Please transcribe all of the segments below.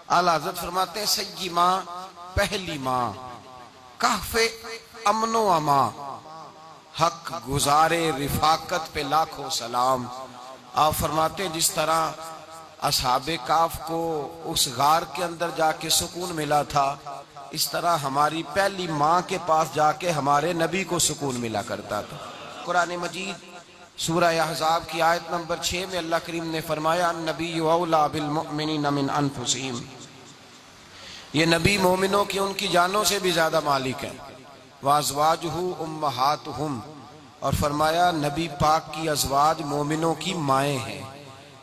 اعلیٰ حضرت فرماتے ہیں سیدی ماں، پہلی ماں، کہف امن و امان، حق گزارے رفاقت پہ لاکھوں سلام۔ آپ فرماتے ہیں جس طرح اصحاب کہف کو اس غار کے اندر جا کے سکون ملا تھا، اس طرح ہماری پہلی ماں کے پاس جا کے ہمارے نبی کو سکون ملا کرتا تھا۔ قرآن مجید سورہ احزاب کی آیت نمبر 6 میں اللہ کریم نے فرمایا النبی اولیٰ بالمؤمنین من انفسہم، یہ نبی مومنوں کی ان کی جانوں سے بھی زیادہ مالک ہیں۔ وازواجہ امہاتہم، اور فرمایا نبی پاک کی ازواج مومنوں کی مائیں ہیں۔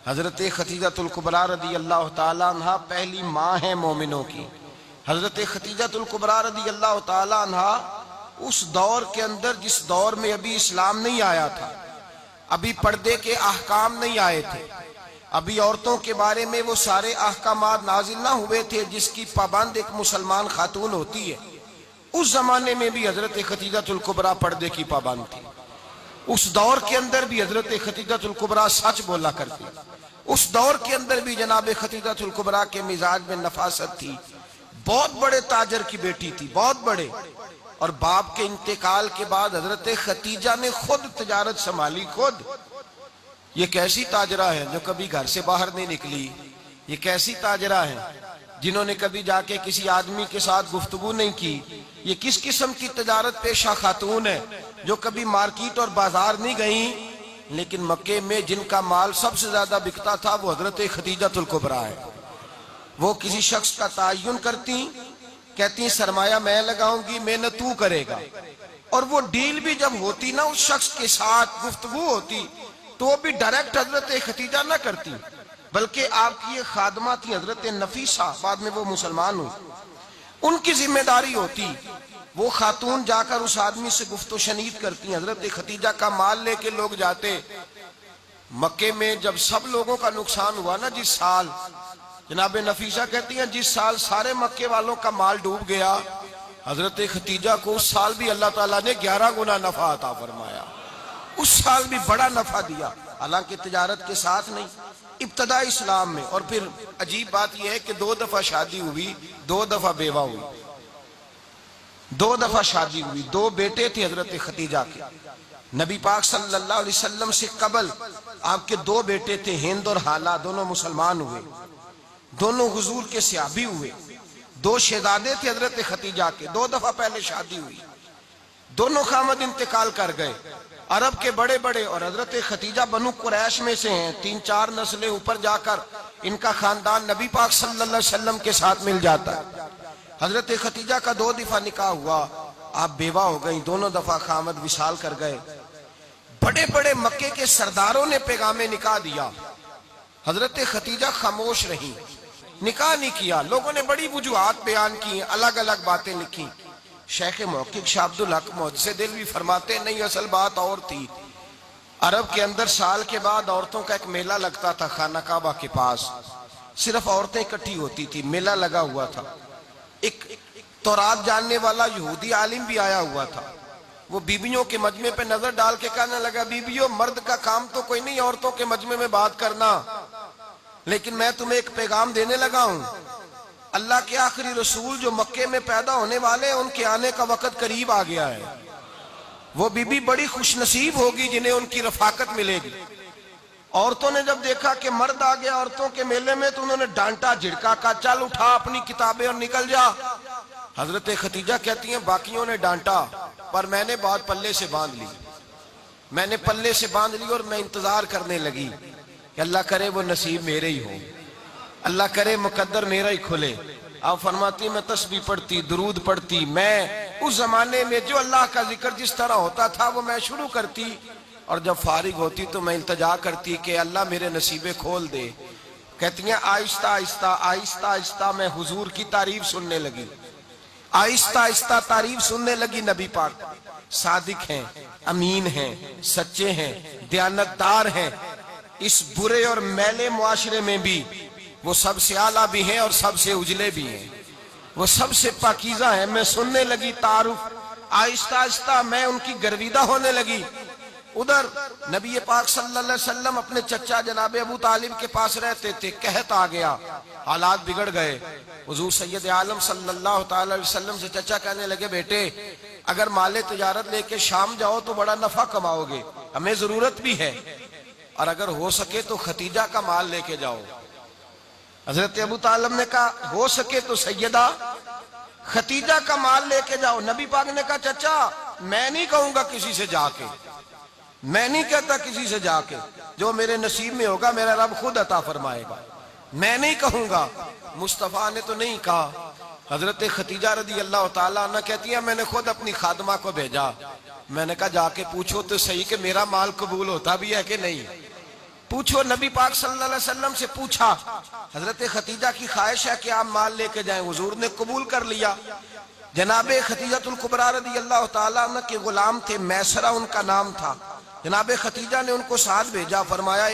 حضرت خدیجہ الکبریٰ رضی اللہ تعالیٰ عنہ پہلی ماں ہیں مومنوں کی۔ حضرت خدیجہ الکبریٰ رضی اللہ تعالیٰ عنہ اس دور کے اندر جس دور میں ابھی اسلام نہیں آیا تھا، ابھی پردے کے احکام نہیں آئے تھے، ابھی عورتوں کے بارے میں وہ سارے احکامات نازل نہ ہوئے تھے جس کی پابند ایک مسلمان خاتون ہوتی ہے، اس زمانے میں بھی حضرت خدیجہ الکبریٰ پردے کی پابند تھی۔ اس دور کے اندر بھی حضرت خدیجہ الکبریٰ سچ بولا کرتی، اس دور کے اندر بھی جناب خدیجہ الکبریٰ کے مزاج میں نفاست تھی۔ بہت بڑے تاجر کی بیٹی تھی، بہت بڑے، اور باپ کے انتقال کے بعد حضرت خدیجہ نے خود تجارت سنبھالی، خود۔ یہ کیسی تاجرہ ہے جو کبھی گھر سے باہر نہیں نکلی، یہ کیسی تاجرہ ہے جنہوں نے کبھی جا کے کسی آدمی کے ساتھ گفتگو نہیں کی، یہ کس قسم کی تجارت پیشہ خاتون ہے جو کبھی مارکیٹ اور بازار نہیں گئیں، لیکن مکے میں جن کا مال سب سے زیادہ بکتا تھا وہ حضرت خدیجہ الکبریٰ ہے۔ وہ کسی شخص کا تعین کرتی، کہتی سرمایہ میں لگاؤں گی، محنت تو کرے گا، اور وہ ڈیل بھی جب ہوتی نا اس شخص کے ساتھ گفتگو ہوتی تو وہ بھی ڈائریکٹ حضرت خدیجہ نہ کرتی، بلکہ آپ کی ایک خادمہ تھی حضرت نفیسہ، بعد میں وہ مسلمان ہوئی، ان کی ذمہ داری ہوتی، وہ خاتون جا کر اس آدمی سے گفت و شنید کرتی۔ حضرت خدیجہ کا مال لے کے لوگ جاتے مکے میں، جب سب لوگوں کا نقصان ہوا نا جس سال، جناب نفیسہ کہتی ہیں جس سال سارے مکے والوں کا مال ڈوب گیا، حضرت خدیجہ کو اس سال بھی اللہ تعالیٰ نے 11 گنا نفع عطا فرمایا، اس سال بھی بڑا نفع دیا، حالانکہ تجارت کے ساتھ نہیں، ابتدا اسلام میں۔ اور پھر عجیب بات یہ ہے کہ 2 دفعہ شادی ہوئی، 2 دفعہ بیوہ ہوئی، 2 دفعہ شادی ہوئی، 2 بیٹے تھے حضرت خدیجہ کے۔ نبی پاک صلی اللہ علیہ وسلم سے قبل آپ کے 2 بیٹے تھے، ہند اور حالہ، دونوں مسلمان ہوئے، دونوں حضور کے صحابی ہوئے۔ 2 شہزادے تھے حضرت خدیجہ کے، 2 دفعہ پہلے شادی ہوئی، دونوں خامد انتقال کر گئے، عرب کے بڑے بڑے، اور حضرت خدیجہ بنو قریش میں سے ہیں، 3-4 نسلیں اوپر جا کر ان کا خاندان نبی پاک صلی اللہ علیہ وسلم کے ساتھ مل جاتا ہے۔ حضرت خدیجہ کا 2 دفعہ نکاح ہوا، آپ بیوہ ہو گئیں، دونوں دفعہ خامد وصال کر گئے۔ بڑے بڑے مکے کے سرداروں نے پیغام نکاح دیا، حضرت خدیجہ خاموش رہی، نکاح نہیں کیا۔ لوگوں نے بڑی وجوہات بیان کی، الگ الگ باتیں لکھی۔ شیخ محقق شاہ عبدالحق محدث دہلوی فرماتے نہیں، اصل بات اور تھی۔ عرب کے اندر سال کے بعد عورتوں کا ایک میلہ لگتا تھا خانہ کعبہ کے پاس، صرف عورتیں اکٹھی ہوتی تھی، میلہ لگا ہوا تھا۔ ایک تورات جاننے والا یہودی عالم بھی آیا ہوا تھا، وہ بیبیوں کے مجمع پہ نظر ڈال کے کہنے لگا بیبیوں، مرد کا کام تو کوئی نہیں عورتوں کے مجمع میں بات کرنا، لیکن میں تمہیں ایک پیغام دینے لگا ہوں، اللہ کے آخری رسول جو مکے میں پیدا ہونے والے ہیں ان کے آنے کا وقت قریب آ گیا ہے۔ وہ بی بی بڑی خوش نصیب ہوگی جنہیں ان کی رفاقت ملے گی۔ عورتوں نے جب دیکھا کہ مرد آ گیا عورتوں کے میلے میں تو انہوں نے ڈانٹا جھڑکا، کہا چل اٹھا اپنی کتابیں اور نکل جا۔ حضرت خدیجہ کہتی ہیں باقیوں نے ڈانٹا پر میں نے بات پلے سے باندھ لی، میں نے پلے سے باندھ لی اور میں انتظار کرنے لگی کہ اللہ کرے وہ نصیب میرے ہی ہو، اللہ کرے مقدر میرا ہی کھلے۔ آپ فرماتی میں تسبیح پڑھتی، درود پڑھتی، میں اس زمانے میں جو اللہ کا ذکر جس طرح ہوتا تھا وہ میں شروع کرتی، اور جب فارغ ہوتی تو میں التجا کرتی کہ اللہ میرے نصیبے کھول دے۔ کہتی ہیں آہستہ آہستہ آہستہ آہستہ میں حضور کی تعریف سننے لگی، آہستہ آہستہ تعریف سننے لگی نبی پاک، صادق ہیں، امین ہیں، سچے ہیں، دیانتدار ہیں، اس برے اور میلے معاشرے میں بھی وہ سب سے اعلیٰ بھی ہیں اور سب سے اجلے بھی ہیں، وہ سب سے پاکیزہ ہیں۔ میں سننے لگی تعارف، آہستہ آہستہ میں ان کی گرویدہ ہونے لگی۔ ادھر نبی پاک صلی اللہ علیہ وسلم اپنے چچا جناب ابو طالب کے پاس رہتے تھے، قحط آ گیا، حالات بگڑ گئے۔ حضور سید عالم صلی اللہ تعالی علیہ وسلم سے چچا کہنے لگے بیٹے اگر مال تجارت لے کے شام جاؤ تو بڑا نفع کماؤ گے، ہمیں ضرورت بھی ہے، اور اگر ہو سکے تو ختیجہ کا مال لے کے جاؤ۔ حضرت ابو طالب نے کہا ہو سکے تو سیدہ ختیجہ کا مال لے کے جاؤ۔ نبی پاک نے کہا چچا میں نہیں کہوں گا کسی سے جا کے، میں نہیں کہتا کسی سے جا کے، جو میرے نصیب میں ہوگا میرا رب خود عطا فرمائے گا، میں نہیں کہوں گا۔ مصطفیٰ نے تو نہیں کہا۔ حضرت ختیجہ رضی اللہ تعالیٰ عنہ کہتی ہے میں نے خود اپنی خادمہ کو بھیجا، میں نے کہا جا کے پوچھو تو صحیح کہ میرا مال قبول ہوتا بھی ہے کہ نہیں، پوچھو۔ نبی پاک صلی اللہ علیہ وسلم سے پوچھا، حضرت ختیجہ کی خواہش ہے کہ آپ مال لے کے جائیں، حضور نے قبول کر لیا۔ جناب ختیجہ الکبریٰ رضی اللہ تعالیٰ عنہ کے غلام تھے، میسرہ ان کا نام تھا۔ جناب ختیجہ نے ان کو ساتھ بھیجا، فرمایا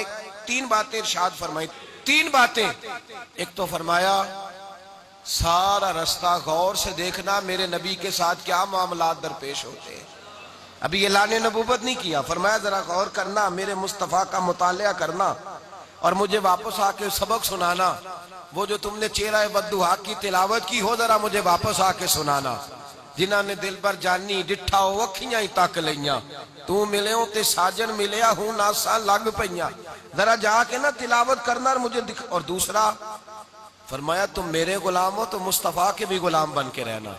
تین باتیں ارشاد فرمائی، تین باتیں۔ ایک تو فرمایا سارا رستہ غور سے دیکھنا میرے نبی کے ساتھ کیا معاملات درپیش ہوتے ہیں۔ ابھی اعلان نبوت نہیں کیا، فرمایا ذرا غور کرنا، میرے مصطفیٰ کا مطالعہ کرنا اور مجھے واپس آ کے سبق سنانا۔ وہ جو تم نے چہرہ بددعا کی تلاوت کی ہو ذرا مجھے واپس آ کے سنانا۔ جنہاں نے دل پر جانی ڈٹھا ہو اکھیاں ہی تک لیاں، تو ملے ہوں تے ساجن ملیا ہوں ناساں لگ پئیاں، ذرا جا کے نا تلاوت کرنا اور مجھے اور دوسرا فرمایا تم میرے غلام ہو تو مصطفیٰ کے بھی غلام بن کے رہنا۔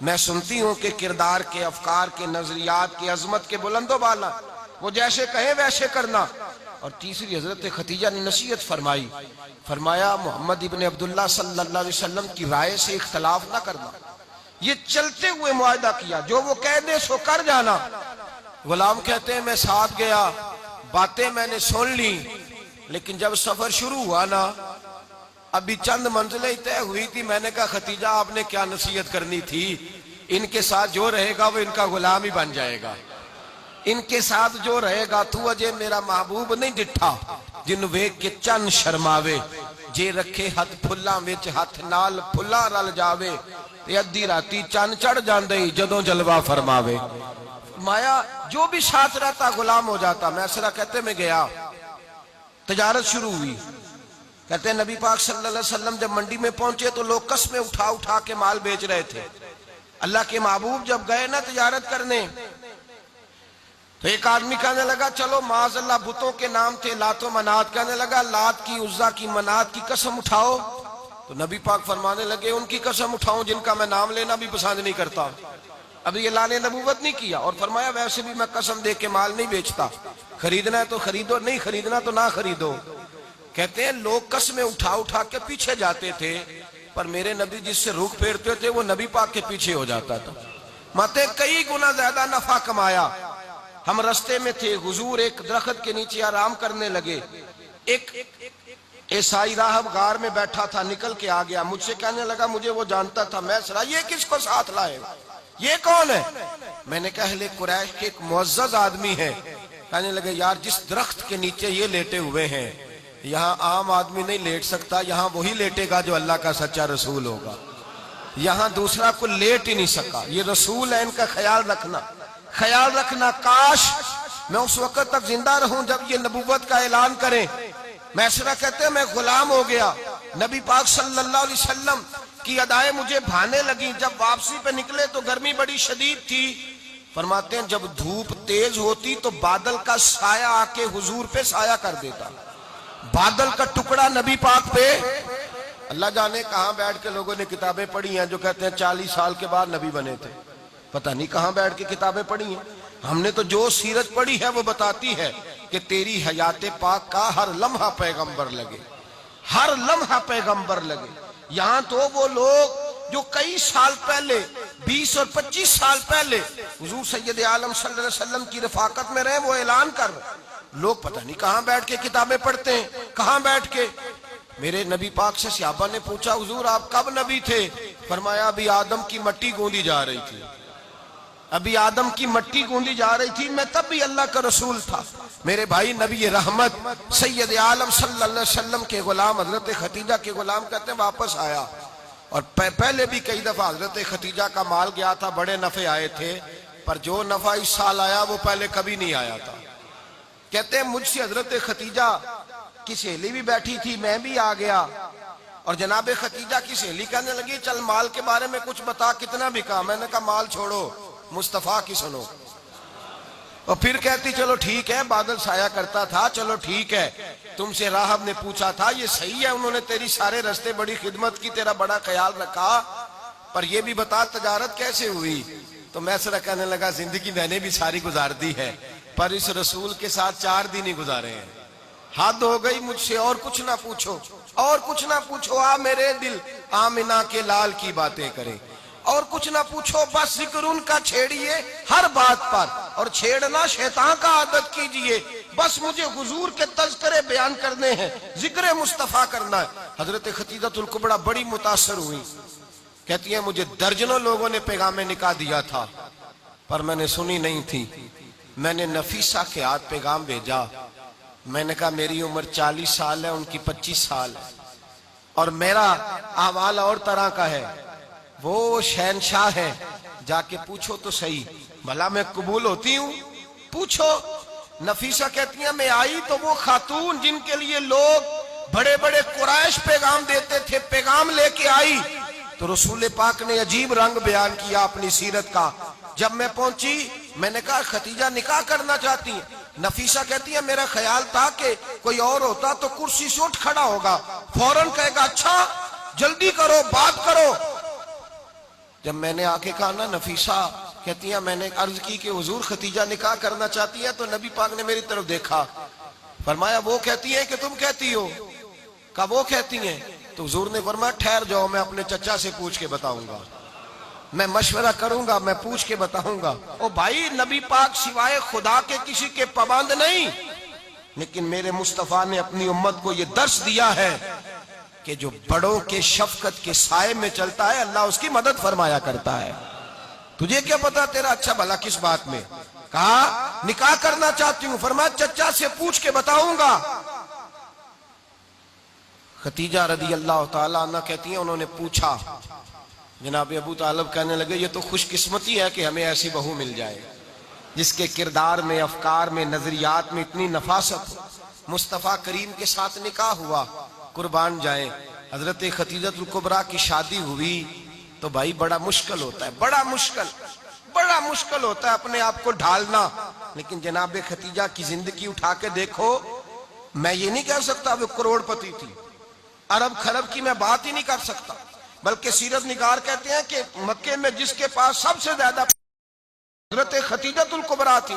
میں سنتی ہوں کہ کردار کے، افکار کے، نظریات کے، عظمت کے بلند و بالا، وہ جیسے کہیں ویسے کرنا۔ اور تیسری حضرت ختیجہ نے نصیحت فرمائی، فرمایا محمد ابن عبداللہ صلی اللہ علیہ وسلم کی رائے سے اختلاف نہ کرنا۔ یہ چلتے ہوئے معاہدہ کیا، جو وہ کہہ دے سو کر جانا۔ غلام کہتے ہیں میں ساتھ گیا، باتیں میں نے سن لی، لیکن جب سفر شروع ہوا نا ابھی چند منزلیں طے ہوئی تھی، میں نے کہا ختیجہ آپ نے کیا نصیحت کرنی تھی، ان کے ساتھ جو رہے گا وہ ان کا غلام ہی بن جائے گا، ان کے ساتھ جو رہے گا تو اجے میرا محبوب نہیں ڈٹھا جن ویکھ کے چن شرماوے، جے رکھے ہاتھ پھلاں وچ ہاتھ نال پھلاں رل جاوے تے ادھی راتی چن چڑھ جاندے جدوں جلوہ فرماوے۔ فرمایا جو بھی ساتھ رہتا غلام ہو جاتا۔ میسرہ کہتے میں گیا، تجارت شروع ہوئی۔ کہتے ہیں نبی پاک صلی اللہ علیہ وسلم جب منڈی میں پہنچے تو لوگ قسمیں اٹھا اٹھا کے مال بیچ رہے تھے۔ اللہ کے محبوب جب گئے نا تجارت کرنے تو ایک آدمی کہنے لگا چلو معاذ اللہ بتوں کے نام تھے لات و منات، کہنے لگا لات کی، عزا کی، منات کی قسم اٹھاؤ۔ تو نبی پاک فرمانے لگے ان کی قسم اٹھاؤں جن کا میں نام لینا بھی پسند نہیں کرتا۔ ابھی اعلان نبوت نہیں کیا، اور فرمایا ویسے بھی میں قسم دے کے مال نہیں بیچتا، خریدنا ہے تو خریدو، نہیں خریدنا تو نہ خریدو۔ کہتے ہیں لوگ قسمیں اٹھا اٹھا کے پیچھے جاتے تھے، پر میرے نبی جس سے رخ پھیرتے تھے وہ نبی پاک کے پیچھے ہو جاتا تھا۔ ماتے کئی گنا زیادہ نفع کمایا۔ ہم رستے میں تھے، حضور ایک درخت کے نیچے آرام کرنے لگے، ایک عیسائی راہب غار میں بیٹھا تھا، نکل کے آ گیا، مجھ سے کہنے لگا مجھے وہ جانتا تھا، میں سرا یہ کس کو ساتھ لائے، یہ کون ہے؟ میں نے کہا اہل قریش کے ایک معزز آدمی ہے۔ کہنے لگے یار جس درخت کے نیچے یہ لیٹے ہوئے ہیں یہاں عام آدمی نہیں لیٹ سکتا، یہاں وہی لیٹے گا جو اللہ کا سچا رسول ہوگا، یہاں دوسرا کو لیٹ ہی نہیں سکا، یہ رسول ہے، ان کا خیال رکھنا، خیال رکھنا۔ کاش میں اس وقت تک زندہ رہوں جب یہ نبوت کا اعلان کریں۔ میسرہ کہتے ہیں میں غلام ہو گیا، نبی پاک صلی اللہ علیہ وسلم کی ادائیں مجھے بھانے لگیں۔ جب واپسی پہ نکلے تو گرمی بڑی شدید تھی، فرماتے ہیں جب دھوپ تیز ہوتی تو بادل کا سایہ آ کے حضور پہ سایہ کر دیتا، بادل کا ٹکڑا نبی پاک پہ۔ اللہ جانے کہاں بیٹھ کے لوگوں نے کتابیں پڑھی ہیں جو کہتے ہیں 40 سال کے بعد نبی بنے تھے، پتہ نہیں کہاں بیٹھ کے کتابیں پڑھی ہیں۔ ہم نے تو جو سیرت پڑھی ہے وہ بتاتی ہے کہ تیری حیات پاک کا ہر لمحہ پیغمبر لگے، ہر لمحہ پیغمبر لگے۔ یہاں تو وہ لوگ جو کئی سال پہلے 20 اور 25 سال پہلے حضور سید عالم صلی اللہ علیہ وسلم کی رفاقت میں رہے وہ اعلان کر رہے، لوگ پتہ نہیں کہاں بیٹھ کے کتابیں پڑھتے ہیں، کہاں بیٹھ کے۔ میرے نبی پاک سے صحابہ نے پوچھا حضور آپ کب نبی تھے؟ فرمایا ابھی آدم کی مٹی گوندی جا رہی تھی، ابھی آدم کی مٹی گوندی جا رہی تھی، میں تب بھی اللہ کا رسول تھا۔ میرے بھائی نبی رحمت سید عالم صلی اللہ علیہ وسلم کے غلام حضرت ختیجہ کے غلام کہتے ہیں واپس آیا، اور پہلے بھی کئی دفعہ حضرت ختیجہ کا مال گیا تھا، بڑے نفع آئے تھے، پر جو نفع اس سال آیا وہ پہلے کبھی نہیں آیا تھا۔ کہتے ہیں مجھ سے حضرت ختیجہ کی سہیلی بھی بیٹھی تھی، میں بھی آ گیا، اور جناب ختیجہ کی سہیلی کہنے لگی چل مال کے بارے میں کچھ بتا، کتنا بکا؟ میں نے کہا مال چھوڑو، مصطفیٰ کی سنو۔ اور پھر کہتی چلو ٹھیک ہے، بادل سایہ کرتا تھا، چلو ٹھیک ہے، تم سے راہب نے پوچھا تھا، یہ صحیح ہے انہوں نے تیری سارے رستے بڑی خدمت کی، تیرا بڑا خیال رکھا، پر یہ بھی بتا تجارت کیسے ہوئی؟ تو میں سرا کہنے لگا زندگی میں نے بھی ساری گزار دی ہے، پر اس رسول کے ساتھ 4 دن ہی گزارے ہیں، حد ہو گئی مجھ سے، اور کچھ نہ پوچھو، اور کچھ نہ پوچھو، آ میرے دل آمنہ کے لال کی باتیں کریں، اور کچھ نہ پوچھو، بس ذکر ان کا چھیڑیے ہر بات پر، اور چھیڑنا شیطان کا عادت کیجئے، بس مجھے حضور کے تذکرے بیان کرنے ہیں، ذکر مصطفیٰ کرنا ہے۔ حضرت ختیجۃ الکبریٰ بڑی متاثر ہوئی، کہتی ہیں مجھے درجنوں لوگوں نے پیغام نکاح دیا تھا، پر میں نے سنی نہیں تھی، میں نے نفیسہ کے ہاتھ پیغام بھیجا، میں نے کہا میری عمر 40 سال ہے، ان کی 25 سال ہے، اور میرا احوال اور طرح کا ہے، وہ شہنشاہ ہے، جا کے پوچھو تو صحیح، بھلا میں قبول ہوتی ہوں؟ پوچھو۔ نفیسہ کہتی ہیں میں آئی تو وہ خاتون جن کے لیے لوگ بڑے بڑے قریش پیغام دیتے تھے، پیغام لے کے آئی، تو رسول پاک نے عجیب رنگ بیان کیا اپنی سیرت کا۔ جب میں پہنچی میں نے کہا ختیجہ نکاح کرنا چاہتی ہیں؟ نفیسہ کہتی ہے میرا خیال تھا کہ کوئی اور ہوتا تو کرسی سے اٹھ کھڑا ہوگا، فوراً کہے گا اچھا جلدی کرو بات کرو۔ جب میں نے آ کے کہا نا نفیسہ، کہتی ہیں میں نے عرض کی کہ حضور ختیجہ نکاح کرنا چاہتی ہے، تو نبی پاک نے میری طرف دیکھا، فرمایا وہ کہتی ہے کہ تم کہتی ہو؟ کہا وہ کہتی ہیں، تو حضور نے فرمایا ٹھہر جاؤ، میں اپنے چچا سے پوچھ کے بتاؤں گا، میں مشورہ کروں گا، میں پوچھ کے بتاؤں گا۔ او بھائی نبی پاک سوائے خدا کے کسی کے پابند نہیں، لیکن میرے مصطفیٰ نے اپنی امت کو یہ درس دیا ہے کہ جو بڑوں کے شفقت کے سائے میں چلتا ہے اللہ اس کی مدد فرمایا کرتا ہے۔ تجھے کیا پتا تیرا اچھا بھلا کس بات میں؟ کہا نکاح کرنا چاہتی ہوں، فرمایا چچا سے پوچھ کے بتاؤں گا۔ ختیجہ رضی اللہ تعالیٰ عنہ کہتی ہیں انہوں نے پوچھا، جناب ابو طالب کہنے لگے یہ تو خوش قسمتی ہے کہ ہمیں ایسی بہو مل جائے جس کے کردار میں، افکار میں، نظریات میں اتنی نفاست ہو۔ مصطفیٰ کریم کے ساتھ نکاح ہوا، قربان جائیں۔ حضرت ختیجۃ الکبریٰ کی شادی ہوئی تو بھائی بڑا مشکل ہوتا ہے، بڑا مشکل ہوتا ہے اپنے آپ کو ڈھالنا، لیکن جناب ختیجہ کی زندگی اٹھا کے دیکھو، میں یہ نہیں کہہ سکتا وہ کروڑ پتی تھی، ارب خرب کی میں بات ہی نہیں کر سکتا، بلکہ سیرت نگار کہتے ہیں کہ مکے میں جس کے پاس سب سے زیادہ حضرت ختیجۃ الکبریٰ تھی۔